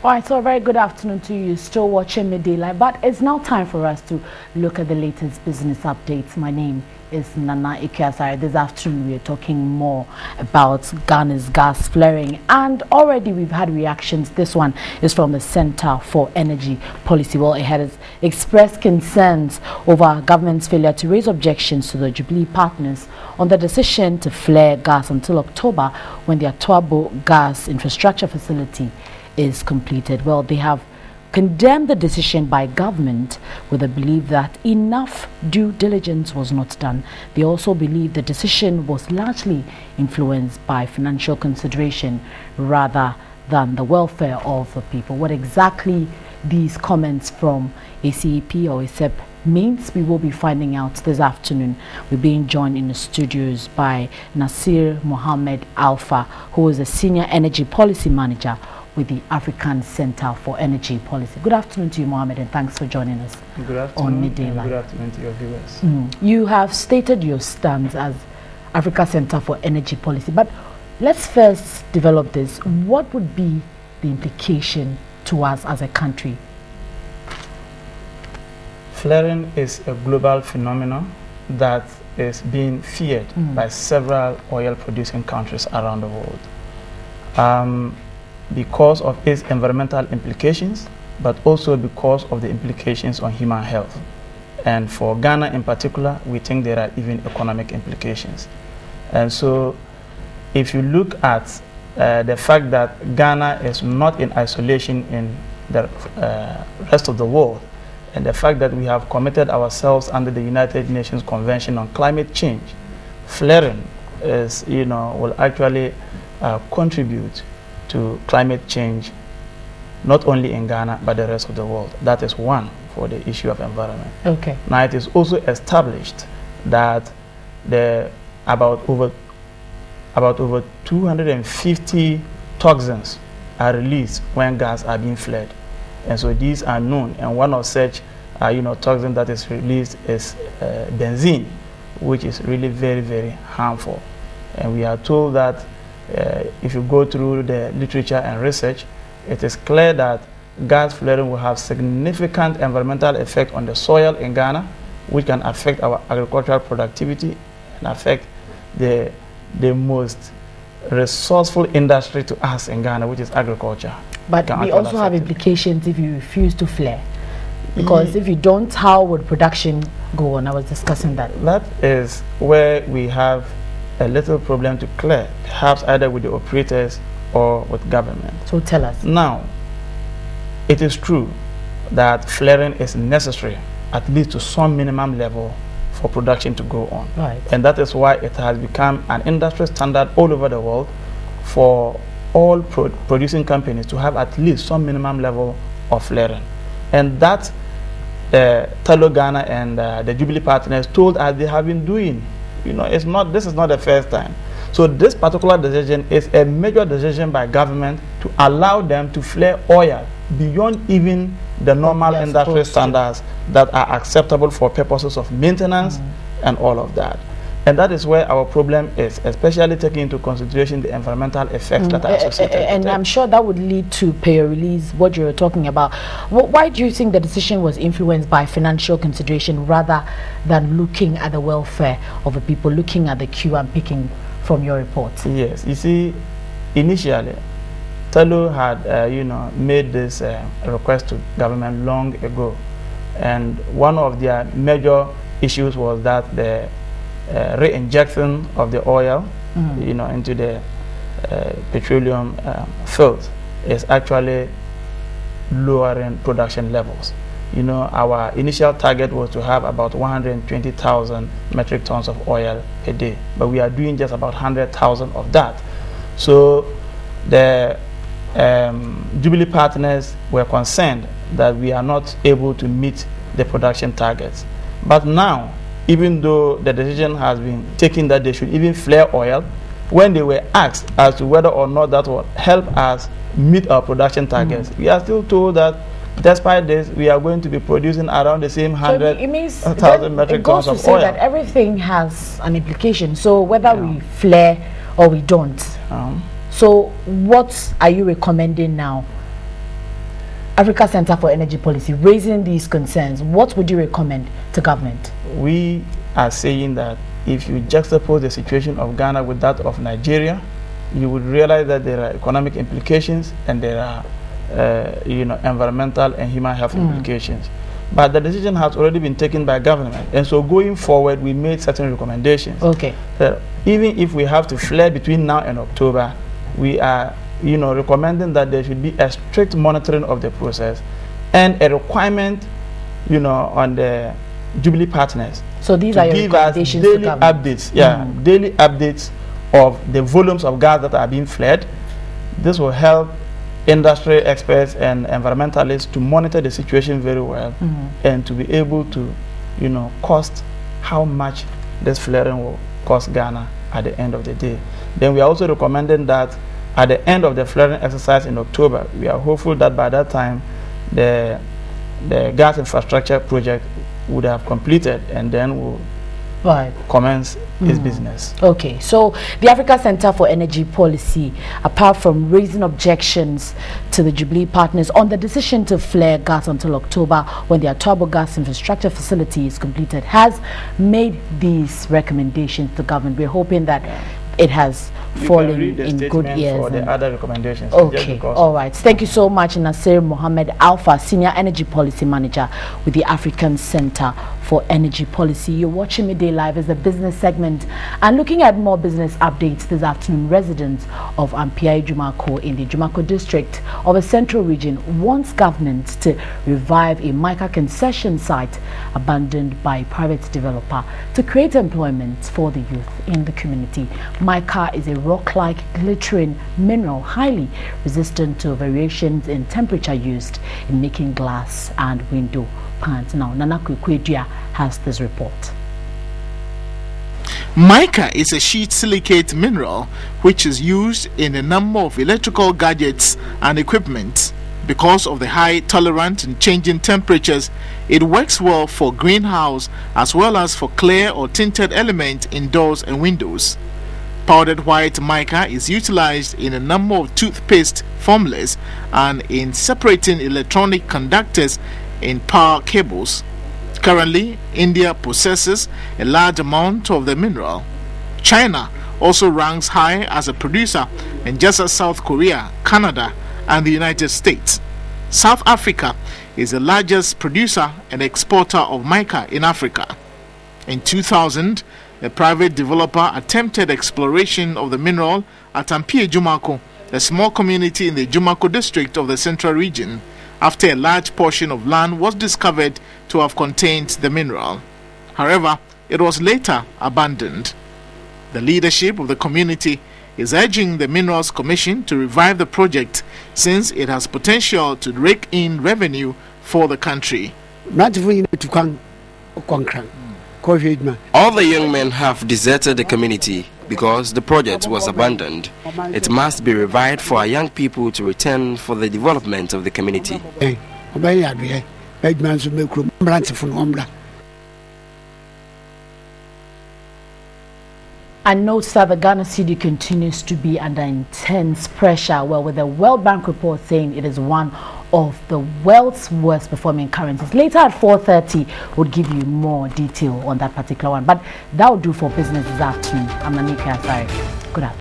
All right, so a very good afternoon to you. Still watching Midday Live, but it's now time for us to look at the latest business updates. My name is Nana Ikiasari. This afternoon we are talking more about Ghana's gas flaring, and already we've had reactions. This one is from the Center for Energy Policy. Well, it has expressed concerns over government's failure to raise objections to the Jubilee partners on the decision to flare gas until October, when the Atuabo gas infrastructure facility is completed. Well, they have condemned the decision by government with the belief that enough due diligence was not done. They also believe the decision was largely influenced by financial consideration rather than the welfare of the people. What exactly these comments from ACEP or ACEP means, we will be finding out this afternoon. We're being joined in the studios by Nasir Mohammed Alpha, who is a Senior Energy Policy Manager with the African Center for Energy Policy. Good afternoon to you, Mohammed, and thanks for joining us on Midday Live. Good afternoon to your viewers. You have stated your stance as Africa Center for Energy Policy, but let's first develop this. What would be the implication to us as a country? Flaring is a global phenomenon that is being feared by several oil-producing countries around the world. Because of its environmental implications, but also because of the implications on human health. And for Ghana in particular, we think there are even economic implications. And so if you look at the fact that Ghana is not in isolation in the rest of the world, and the fact that we have committed ourselves under the United Nations Convention on Climate Change, flaring is, will actually contribute to climate change, not only in Ghana, but the rest of the world. That is one for the issue of environment. Okay. Now, it is also established that about over 250 toxins are released when gas are being flared. And so these are known, and one of such toxin that is released is benzene, which is really very, very harmful. And we are told that if you go through the literature and research, it is clear that gas flaring will have significant environmental effect on the soil in Ghana, which can affect our agricultural productivity and affect the most resourceful industry to us in Ghana, which is agriculture. But we also have implications if you refuse to flare. Because if you don't, how would production go on? I was discussing that. That is where we have a little problem to clear, perhaps either with the operators or with government. So tell us. Now, it is true that flaring is necessary, at least to some minimum level, for production to go on. Right. And that is why it has become an industry standard all over the world for all producing companies to have at least some minimum level of flaring. And that Tullow Ghana and the Jubilee partners told us they have been doing. This is not the first time. So this particular decision is a major decision by government to allow them to flare oil beyond even the normal industry standards that are acceptable for purposes of maintenance and all of that. And that is where our problem is, especially taking into consideration the environmental effects that are associated and with it. I'm sure that would lead to pay or release, what you're talking about. Why do you think the decision was influenced by financial consideration rather than looking at the welfare of the people, looking at the queue and picking from your report? Yes, you see, initially, Tullow had, made this request to government long ago. And one of their major issues was that the re-injection of the oil, into the petroleum field is actually lowering production levels. Our initial target was to have about 120,000 metric tons of oil per day, but we are doing just about 100,000 of that. So the Jubilee partners were concerned that we are not able to meet the production targets. But now, even though the decision has been taken that they should even flare oil, when they were asked as to whether or not that would help us meet our production targets, we are still told that despite this, we are going to be producing around the same 100,000 metric tons of oil. It goes to say that everything has an implication. So whether we flare or we don't. So what are you recommending now? Africa Center for Energy Policy raising these concerns, what would you recommend to government? We are saying that if you juxtapose the situation of Ghana with that of Nigeria, you would realize that there are economic implications and there are environmental and human health implications. But the decision has already been taken by government, and so going forward, we made certain recommendations. Okay. Even if we have to flare between now and October, we are, recommending that there should be a strict monitoring of the process and a requirement, on the Jubilee partners. So these are your recommendations daily updates, daily updates of the volumes of gas that are being flared. This will help industry experts and environmentalists to monitor the situation very well and to be able to, cost how much this flaring will cost Ghana at the end of the day. Then we are also recommending that at the end of the flaring exercise in October, we are hopeful that by that time the gas infrastructure project would have completed and then will commence its business. Okay, so the Africa Center for Energy Policy, apart from raising objections to the Jubilee partners on the decision to flare gas until October when their turbo gas infrastructure facility is completed, has made these recommendations to government. We're hoping that it has fallen in good ears. For the other recommendations. Okay, all right. Thank you so much, Nasir Mohammed Alpha, Senior Energy Policy Manager with the African Center for Energy Policy. You're watching Midday Live as a business segment and looking at more business updates this afternoon. Residents of Ampiai Jumako in the Jumako district of a central region wants government to revive a mica concession site abandoned by a private developer to create employment for the youth in the community. Mica is a rock-like glittering mineral highly resistant to variations in temperature used in making glass and window panes. Now, Nana Kwekwedia has this report. Mica is a sheet silicate mineral which is used in a number of electrical gadgets and equipment. Because of the high tolerance and changing temperatures, it works well for greenhouse as well as for clear or tinted elements in doors and windows. Powdered white mica is utilized in a number of toothpaste formulas and in separating electronic conductors in power cables. Currently, India possesses a large amount of the mineral. China also ranks high as a producer, and just as South Korea, Canada, and the United States. South Africa is the largest producer and exporter of mica in Africa. In 2000, a private developer attempted exploration of the mineral at Ampiai Jumako, a small community in the Jumako district of the central region, after a large portion of land was discovered to have contained the mineral. However, it was later abandoned. The leadership of the community is urging the Minerals Commission to revive the project since it has potential to rake in revenue for the country. All the young men have deserted the community because the project was abandoned. It must be revived for our young people to return for the development of the community. And note that the Ghana cedi continues to be under intense pressure, well, with the World Bank report saying it is one of the world's worst performing currencies. Later at 4:30, we'll give you more detail on that particular one. But that will do for business this afternoon. I'm Nanika. Sorry. Good afternoon.